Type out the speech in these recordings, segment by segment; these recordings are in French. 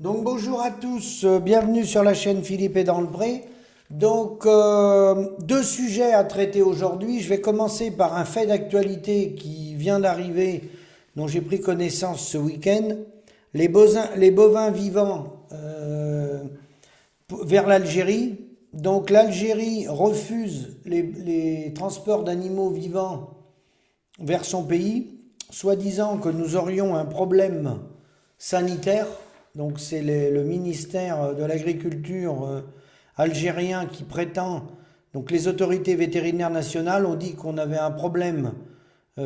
Donc bonjour à tous, bienvenue sur la chaîne Philippe est dans le Pré. Donc deux sujets à traiter aujourd'hui. Je vais commencer par un fait d'actualité qui vient d'arriver, dont j'ai pris connaissance ce week-end. Les bovins vivants vers l'Algérie. Donc l'Algérie refuse les transports d'animaux vivants vers son pays, soi-disant que nous aurions un problème sanitaire. Donc c'est le ministère de l'Agriculture algérien qui prétend, donc les autorités vétérinaires nationales ont dit qu'on avait un problème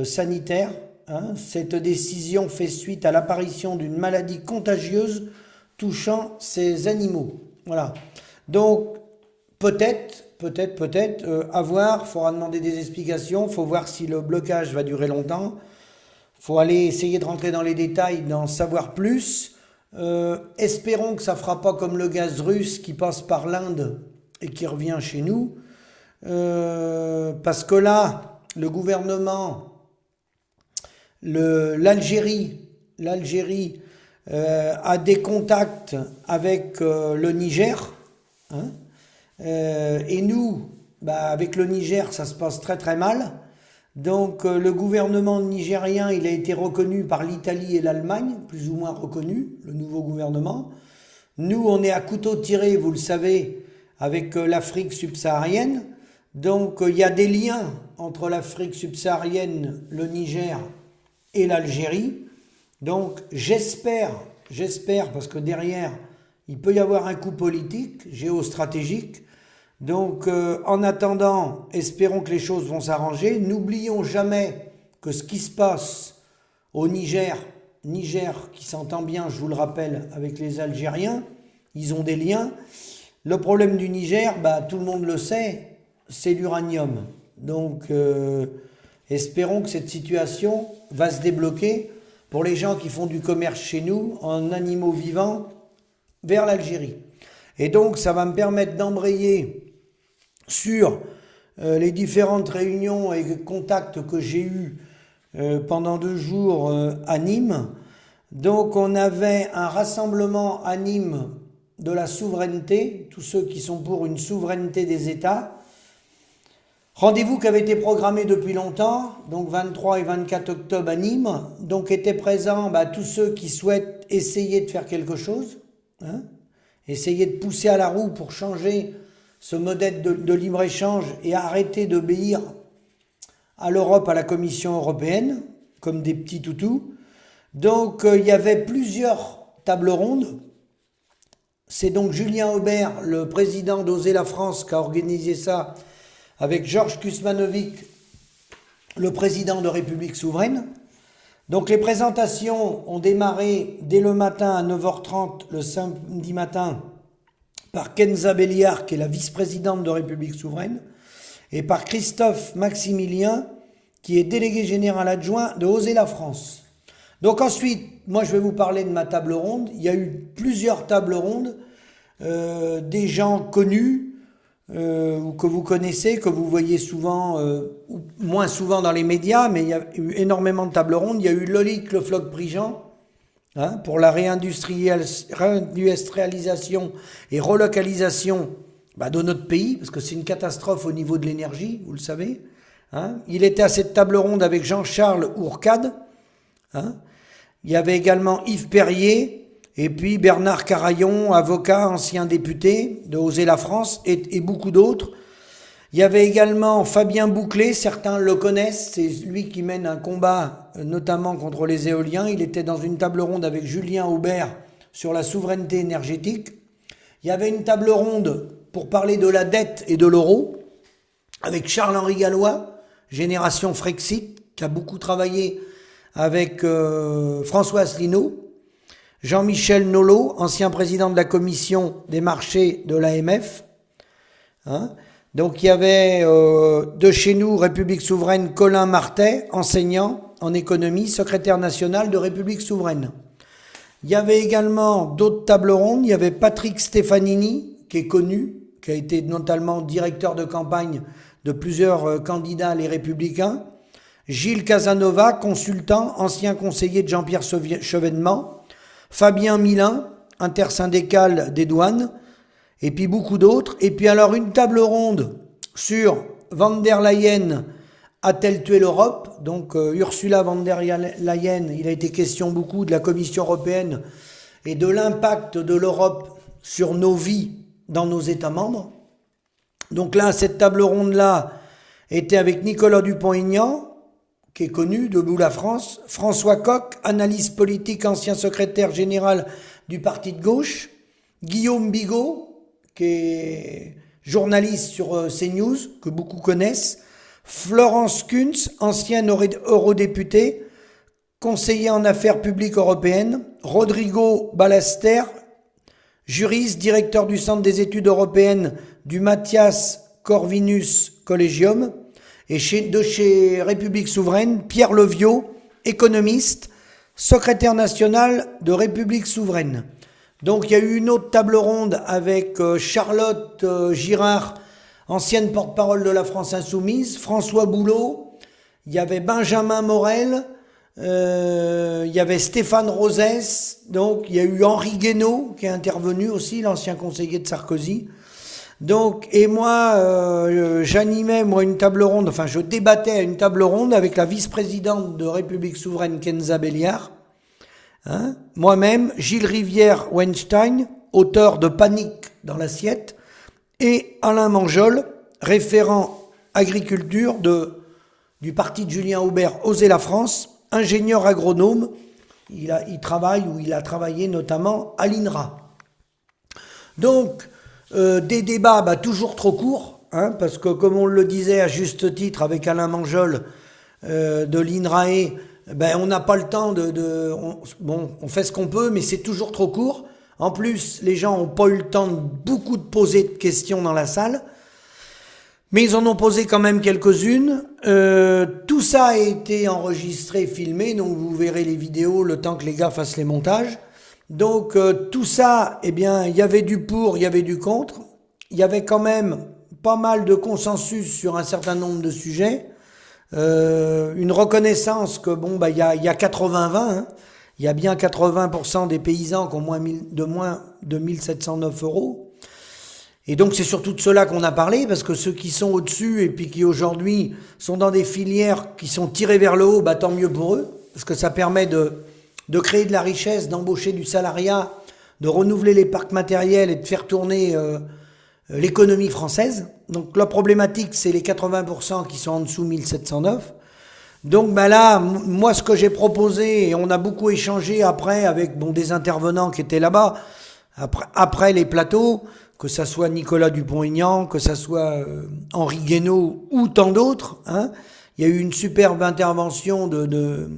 sanitaire. Hein. Cette décision fait suite à l'apparition d'une maladie contagieuse touchant ces animaux. Voilà. Donc peut-être, à voir, il faudra demander des explications, il faut voir si le blocage va durer longtemps, il faut aller essayer de rentrer dans les détails, d'en savoir plus. Espérons que ça ne fera pas comme le gaz russe qui passe par l'Inde et qui revient chez nous. Parce que là, le gouvernement, l'Algérie a des contacts avec le Niger. Hein, et nous, avec le Niger, ça se passe très très mal. Donc le gouvernement nigérien, il a été reconnu par l'Italie et l'Allemagne, plus ou moins reconnu, le nouveau gouvernement. Nous, on est à couteau tiré, vous le savez, avec l'Afrique subsaharienne. Donc il y a des liens entre l'Afrique subsaharienne, le Niger et l'Algérie. Donc j'espère, parce que derrière, il peut y avoir un coup politique, géostratégique. Donc en attendant, espérons que les choses vont s'arranger. N'oublions jamais que ce qui se passe au Niger qui s'entend bien, je vous le rappelle, avec les Algériens, ils ont des liens. Le problème du Niger, tout le monde le sait, c'est l'uranium. Donc espérons que cette situation va se débloquer pour les gens qui font du commerce chez nous en animaux vivants vers l'Algérie. Et donc ça va me permettre d'embrayer sur les différentes réunions et contacts que j'ai eus pendant 2 jours à Nîmes. Donc on avait un rassemblement à Nîmes de la souveraineté, tous ceux qui sont pour une souveraineté des États. Rendez-vous qui avait été programmé depuis longtemps, donc 23 et 24 octobre à Nîmes. Donc étaient présents tous ceux qui souhaitent essayer de faire quelque chose, hein, essayer de pousser à la roue pour changer ce modèle de libre-échange et arrêter d'obéir à l'Europe, à la Commission européenne, comme des petits toutous. Donc il y avait plusieurs tables rondes. C'est donc Julien Aubert, le président d'Oser la France, qui a organisé ça avec Georges Kuzmanovic, le président de République Souveraine. Donc les présentations ont démarré dès le matin à 9h30 le samedi matin par Kenza Béliard, qui est la vice-présidente de République Souveraine, et par Christophe Maximilien, qui est délégué général adjoint de Oser la France. Donc ensuite, moi je vais vous parler de ma table ronde. Il y a eu plusieurs tables rondes, des gens connus, ou que vous connaissez, que vous voyez souvent, ou moins souvent dans les médias, mais il y a eu énormément de tables rondes. Il y a eu Loïc Le Floch-Prigent, hein, pour la réindustrialisation et relocalisation de notre pays, parce que c'est une catastrophe au niveau de l'énergie, vous le savez. Hein. Il était à cette table ronde avec Jean-Charles Hourcade. Hein. Il y avait également Yves Perrier, et puis Bernard Carayon, avocat, ancien député de Oser la France, et beaucoup d'autres. Il y avait également Fabien Bouclé, certains le connaissent, c'est lui qui mène un combat notamment contre les éoliens. Il était dans une table ronde avec Julien Aubert sur la souveraineté énergétique. Il y avait une table ronde pour parler de la dette et de l'euro avec Charles-Henri Gallois, Génération Frexit, qui a beaucoup travaillé avec François Asselineau. Jean-Michel Nolot, ancien président de la commission des marchés de l'AMF. Hein. Donc il y avait de chez nous, République Souveraine, Colin Martet, enseignant en économie, secrétaire national de République Souveraine. Il y avait également d'autres tables rondes. Il y avait Patrick Stefanini, qui est connu, qui a été notamment directeur de campagne de plusieurs candidats les Républicains. Gilles Casanova, consultant, ancien conseiller de Jean-Pierre Chevènement. Fabien Milin, intersyndicale des douanes, et puis beaucoup d'autres. Et puis alors une table ronde sur Van der Leyen a-t-elle tué l'Europe? Donc Ursula von der Leyen, il a été question beaucoup de la Commission européenne et de l'impact de l'Europe sur nos vies dans nos États membres. Donc là, cette table ronde-là était avec Nicolas Dupont-Aignan, qui est connu, Debout la France, François Coq, analyste politique, ancien secrétaire général du parti de gauche, Guillaume Bigot, qui est journaliste sur CNews, que beaucoup connaissent, Florence Kunz, ancienne eurodéputée, conseiller en affaires publiques européennes, Rodrigo Ballester, juriste, directeur du Centre des études européennes du Matthias Corvinus Collegium, et de chez République Souveraine, Pierre Leviot, économiste, secrétaire national de République Souveraine. Donc il y a eu une autre table ronde avec Charlotte Girard, ancienne porte-parole de la France Insoumise, François Boulot, il y avait Benjamin Morel, il y avait Stéphane Rosès, donc il y a eu Henri Guénaud qui est intervenu aussi, l'ancien conseiller de Sarkozy. Donc, et moi, j'animais une table ronde, enfin je débattais à une table ronde avec la vice-présidente de République Souveraine Kenza Béliard, moi-même, Gilles Rivière-Weinstein, auteur de Panique dans l'assiette, et Alain Manjol, référent agriculture du parti de Julien Aubert, Oser la France, ingénieur agronome, il a travaillé notamment à l'INRA. Donc, des débats toujours trop courts, parce que comme on le disait à juste titre avec Alain Manjol de l'INRAE, on n'a pas le temps on fait ce qu'on peut, mais c'est toujours trop court. En plus, les gens n'ont pas eu le temps de poser de questions dans la salle, mais ils en ont posé quand même quelques-unes. Tout ça a été enregistré, filmé, donc vous verrez les vidéos le temps que les gars fassent les montages. Donc tout ça, il y avait du pour, il y avait du contre. Il y avait quand même pas mal de consensus sur un certain nombre de sujets. Une reconnaissance que il y a 80-20, il y a bien 80% des paysans qui ont moins de 1709 euros. Et donc c'est surtout de cela qu'on a parlé, parce que ceux qui sont au-dessus et puis qui aujourd'hui sont dans des filières qui sont tirées vers le haut, tant mieux pour eux, parce que ça permet de créer de la richesse, d'embaucher du salariat, de renouveler les parcs matériels et de faire tourner l'économie française. Donc la problématique, c'est les 80% qui sont en dessous 1709. Donc là, moi ce que j'ai proposé, et on a beaucoup échangé après avec des intervenants qui étaient là-bas, après les plateaux, que ça soit Nicolas Dupont-Aignan, que ça soit Henri Guénaud ou tant d'autres, Il y a eu une superbe intervention de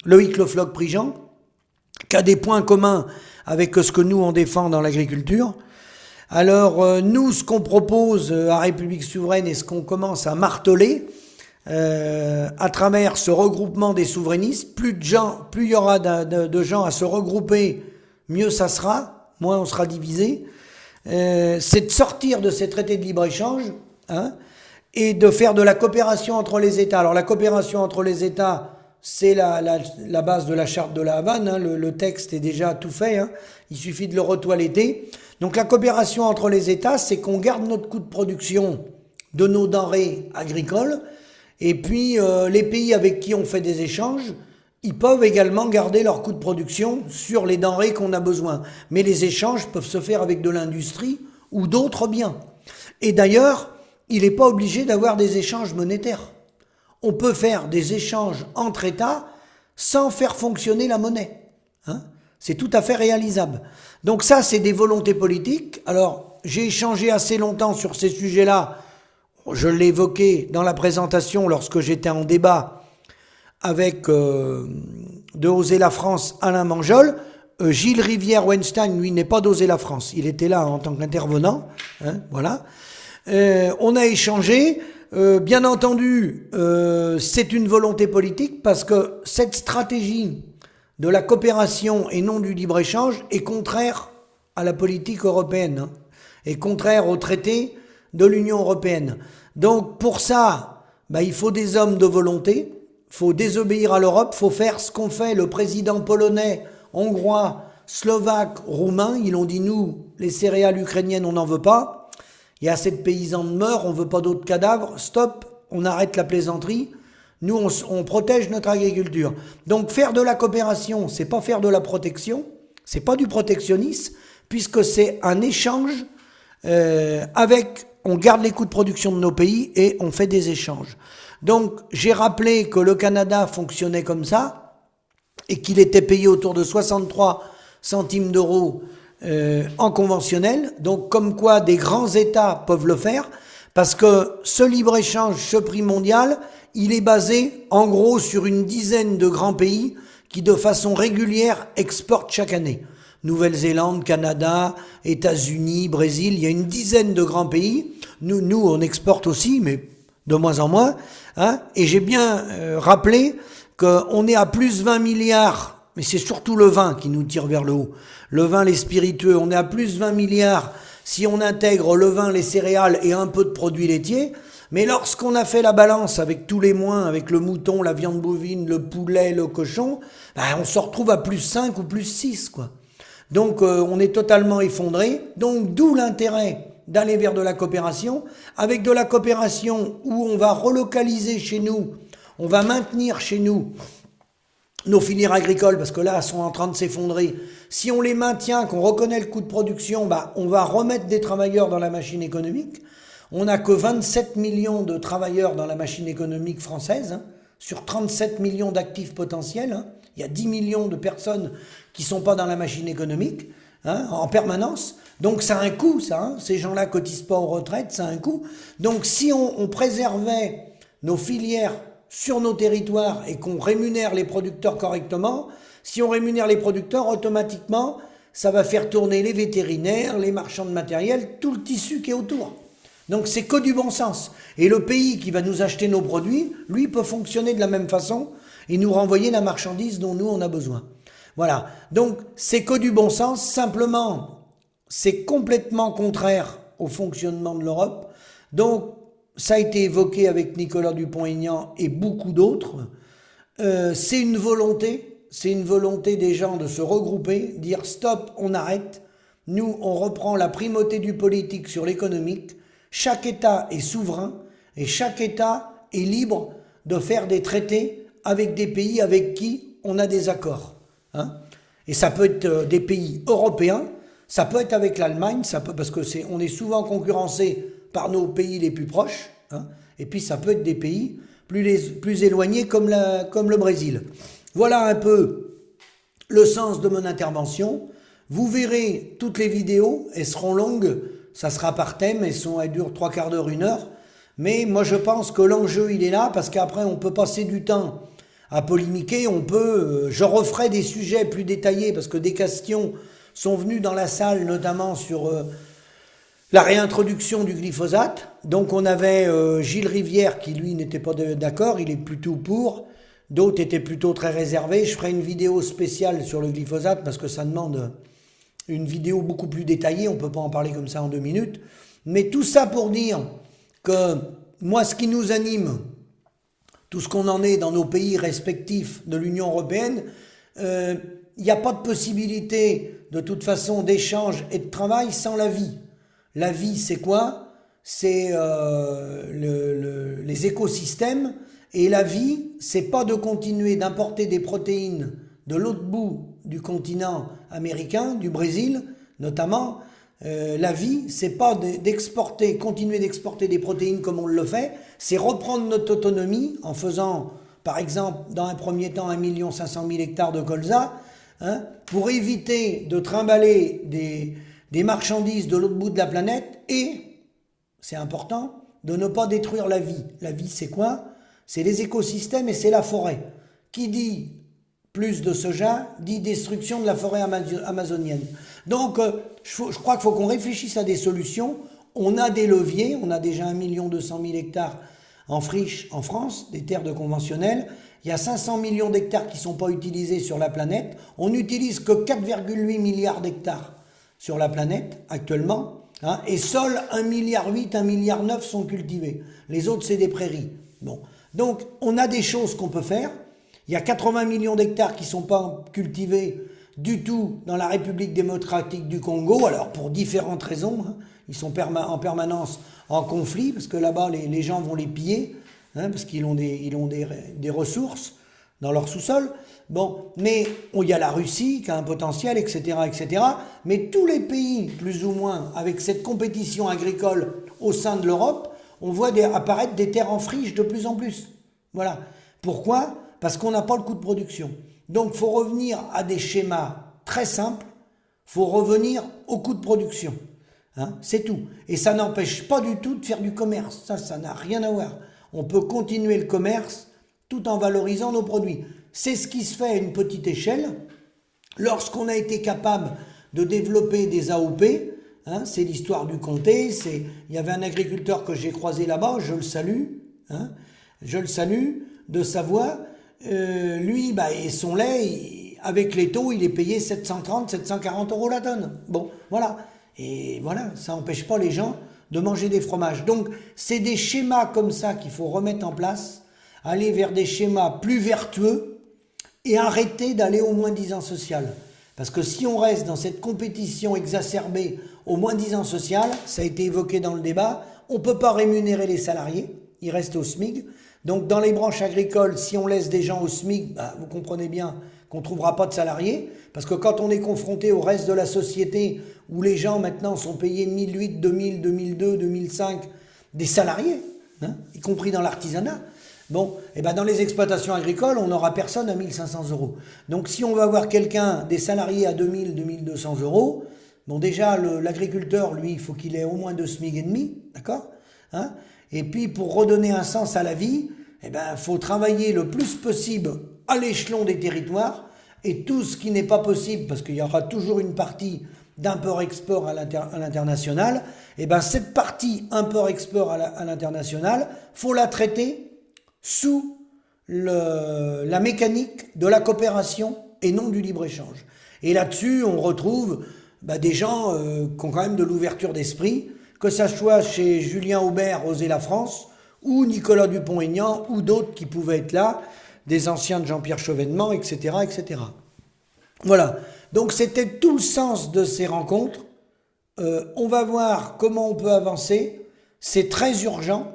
Loïc Le Floch-Prigent, qui a des points communs avec ce que nous on défend dans l'agriculture. Alors nous, ce qu'on propose à République Souveraine et ce qu'on commence à marteler à travers ce regroupement des souverainistes, plus il y aura de gens à se regrouper, mieux ça sera, moins on sera divisé. C'est de sortir de ces traités de libre-échange, et de faire de la coopération entre les États. Alors la coopération entre les États, c'est la base de la charte de la Havane, le texte est déjà tout fait, il suffit de le retoiletter. Donc la coopération entre les États, c'est qu'on garde notre coût de production de nos denrées agricoles, et puis les pays avec qui on fait des échanges, ils peuvent également garder leur coût de production sur les denrées qu'on a besoin. Mais les échanges peuvent se faire avec de l'industrie ou d'autres biens. Et d'ailleurs, il n'est pas obligé d'avoir des échanges monétaires. On peut faire des échanges entre États sans faire fonctionner la monnaie. C'est tout à fait réalisable. Donc ça, c'est des volontés politiques. Alors, j'ai échangé assez longtemps sur ces sujets-là. Je l'ai évoqué dans la présentation lorsque j'étais en débat avec de Oser la France, Alain Manjol. Gilles Rivière-Weinstein, lui, n'est pas d'Oser la France. Il était là en tant qu'intervenant. Voilà. On a échangé. Bien entendu, c'est une volonté politique parce que cette stratégie de la coopération et non du libre-échange est contraire à la politique européenne, est contraire au traité de l'Union européenne. Donc pour ça, il faut des hommes de volonté, il faut désobéir à l'Europe, il faut faire ce qu'ont fait le président polonais, hongrois, slovaques, roumains, ils ont dit nous, les céréales ukrainiennes, on n'en veut pas. Il y a assez de paysans de morts, on veut pas d'autres cadavres. Stop, on arrête la plaisanterie. Nous, on protège notre agriculture. Donc faire de la coopération, c'est pas faire de la protection, c'est pas du protectionnisme, puisque c'est un échange on garde les coûts de production de nos pays et on fait des échanges. Donc j'ai rappelé que le Canada fonctionnait comme ça et qu'il était payé autour de 63 centimes d'euros en conventionnel. Donc comme quoi des grands États peuvent le faire, parce que ce libre-échange, ce prix mondial, il est basé en gros sur une dizaine de grands pays qui de façon régulière exportent chaque année. Nouvelle-Zélande, Canada, États-Unis, Brésil, il y a une dizaine de grands pays. Nous on exporte aussi, mais de moins en moins. Hein, et j'ai bien rappelé qu'on est à plus 20 milliards, mais c'est surtout le vin qui nous tire vers le haut. Le vin, les spiritueux, on est à plus 20 milliards si on intègre le vin, les céréales et un peu de produits laitiers. Mais lorsqu'on a fait la balance avec tous les moins, avec le mouton, la viande bovine, le poulet, le cochon, ben on se retrouve à plus 5 ou plus 6, quoi. Donc on est totalement effondré. Donc d'où l'intérêt d'aller vers de la coopération, avec de la coopération où on va relocaliser chez nous, on va maintenir chez nous nos filières agricoles, parce que là, elles sont en train de s'effondrer. Si on les maintient, qu'on reconnaît le coût de production, bah, on va remettre des travailleurs dans la machine économique. On n'a que 27 millions de travailleurs dans la machine économique française, hein, sur 37 millions d'actifs potentiels. Hein. Il y a 10 millions de personnes qui sont pas dans la machine économique, hein, en permanence. Donc ça a un coût, ça. Hein. Ces gens-là cotisent pas aux retraites, ça a un coût. Donc si on préservait nos filières sur nos territoires et qu'on rémunère les producteurs correctement, si on rémunère les producteurs, automatiquement, ça va faire tourner les vétérinaires, les marchands de matériel, tout le tissu qui est autour. Donc c'est que du bon sens. Et le pays qui va nous acheter nos produits, lui, peut fonctionner de la même façon et nous renvoyer la marchandise dont nous, on a besoin. Voilà. Donc c'est que du bon sens. Simplement, c'est complètement contraire au fonctionnement de l'Europe. Donc, ça a été évoqué avec Nicolas Dupont-Aignan et beaucoup d'autres. C'est une volonté des gens de se regrouper, dire stop, on arrête. Nous, on reprend la primauté du politique sur l'économique. Chaque État est souverain et chaque État est libre de faire des traités avec des pays avec qui on a des accords. Hein. Et ça peut être des pays européens, ça peut être avec l'Allemagne, ça peut, parce que on est souvent concurrencé par nos pays les plus proches, hein, et puis ça peut être des pays plus éloignés comme le Brésil. Voilà un peu le sens de mon intervention. Vous verrez toutes les vidéos, elles seront longues, ça sera par thème, elles durent 3/4 d'heure, 1 heure, mais moi je pense que l'enjeu il est là, parce qu'après on peut passer du temps à polémiquer, je referai des sujets plus détaillés, parce que des questions sont venues dans la salle, notamment sur la réintroduction du glyphosate. Donc on avait Gilles Rivière qui lui n'était pas d'accord, il est plutôt pour. D'autres étaient plutôt très réservés. Je ferai une vidéo spéciale sur le glyphosate parce que ça demande une vidéo beaucoup plus détaillée. On ne peut pas en parler comme ça en 2 minutes. Mais tout ça pour dire que moi ce qui nous anime, tout ce qu'on en est dans nos pays respectifs de l'Union européenne, il n'y a pas de possibilité de toute façon d'échange et de travail sans la vie. La vie, c'est quoi? C'est les écosystèmes. Et la vie, c'est pas de continuer d'importer des protéines de l'autre bout du continent américain, du Brésil notamment. La vie, c'est pas continuer d'exporter des protéines comme on le fait. C'est reprendre notre autonomie en faisant, par exemple, dans un premier temps, 1 500 000 hectares de colza, hein, pour éviter de trimballer des marchandises de l'autre bout de la planète et, c'est important, de ne pas détruire la vie. La vie, c'est quoi? C'est les écosystèmes et c'est la forêt. Qui dit plus de soja, dit destruction de la forêt amazonienne. Donc, je crois qu'il faut qu'on réfléchisse à des solutions. On a des leviers, on a déjà 1 200 000 hectares en friche en France, des terres de conventionnelles. Il y a 500 millions d'hectares qui ne sont pas utilisés sur la planète. On n'utilise que 4,8 milliards d'hectares sur la planète actuellement. Hein, et seuls 1,8 milliard, 1,9 milliard sont cultivés. Les autres, c'est des prairies. Bon. Donc, on a des choses qu'on peut faire. Il y a 80 millions d'hectares qui ne sont pas cultivés. du tout dans la République démocratique du Congo, alors pour différentes raisons, hein. Ils sont en permanence en conflit, parce que là-bas, les gens vont les piller, hein, parce qu'ils ont des ressources dans leur sous-sol. Bon, mais il y a la Russie qui a un potentiel, etc., etc. Mais tous les pays, plus ou moins, avec cette compétition agricole au sein de l'Europe, on voit apparaître des terres en friche de plus en plus. Voilà. Pourquoi ? Parce qu'on n'a pas le coût de production. Donc, il faut revenir à des schémas très simples. Il faut revenir au coût de production. Hein, c'est tout. Et ça n'empêche pas du tout de faire du commerce. Ça n'a rien à voir. On peut continuer le commerce tout en valorisant nos produits. C'est ce qui se fait à une petite échelle. Lorsqu'on a été capable de développer des AOP, hein, c'est l'histoire du comté. Il y avait un agriculteur que j'ai croisé là-bas, je le salue, hein, de Savoie. Lui, et son lait, avec les taux, il est payé 730, 740 € la tonne. Bon, voilà. Et voilà, ça n'empêche pas les gens de manger des fromages. Donc, c'est des schémas comme ça qu'il faut remettre en place, aller vers des schémas plus vertueux et arrêter d'aller au moins-disant social. Parce que si on reste dans cette compétition exacerbée au moins-disant social, ça a été évoqué dans le débat, on ne peut pas rémunérer les salariés, ils restent au SMIC. Donc, dans les branches agricoles, si on laisse des gens au SMIC, vous comprenez bien qu'on ne trouvera pas de salariés, parce que quand on est confronté au reste de la société, où les gens maintenant sont payés 1008, 2000, 2002, 2005, des salariés, hein, y compris dans l'artisanat, bon, et dans les exploitations agricoles, on n'aura personne à 1500 €. Donc si on va avoir quelqu'un, des salariés à 2000, 2200 €, bon déjà l'agriculteur, lui, il faut qu'il ait au moins 2 SMIC et demi, d'accord, hein. Et puis pour redonner un sens à la vie, faut travailler le plus possible à l'échelon des territoires, et tout ce qui n'est pas possible, parce qu'il y aura toujours une partie d'import-export à l'international, cette partie import-export à l'international, faut la traiter sous la mécanique de la coopération et non du libre-échange. Et là-dessus, on retrouve des gens qui ont quand même de l'ouverture d'esprit, que ça soit chez Julien Aubert, Oser la France, ou Nicolas Dupont-Aignan, ou d'autres qui pouvaient être là, des anciens de Jean-Pierre Chevènement, etc., etc. Voilà. Donc c'était tout le sens de ces rencontres. On va voir comment on peut avancer. C'est très urgent,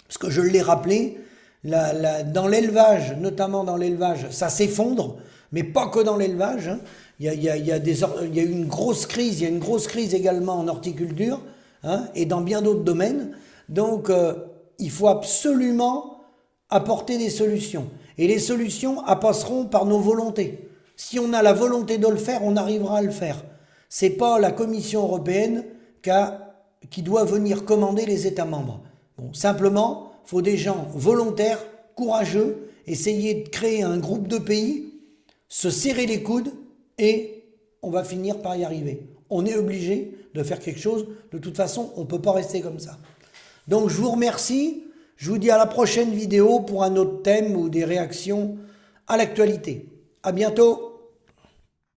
parce que je l'ai rappelé, dans l'élevage, notamment dans l'élevage, ça s'effondre, mais pas que dans l'élevage. Hein. Il y a une grosse crise, il y a une grosse crise également en horticulture, hein, et dans bien d'autres domaines. Donc il faut absolument apporter des solutions. Et les solutions passeront par nos volontés. Si on a la volonté de le faire, on arrivera à le faire. C'est pas la Commission européenne qui doit venir commander les États membres. Bon, simplement, il faut des gens volontaires, courageux, essayer de créer un groupe de pays, se serrer les coudes et on va finir par y arriver. On est obligé de faire quelque chose. De toute façon, on ne peut pas rester comme ça. Donc, je vous remercie. Je vous dis à la prochaine vidéo pour un autre thème ou des réactions à l'actualité. À bientôt.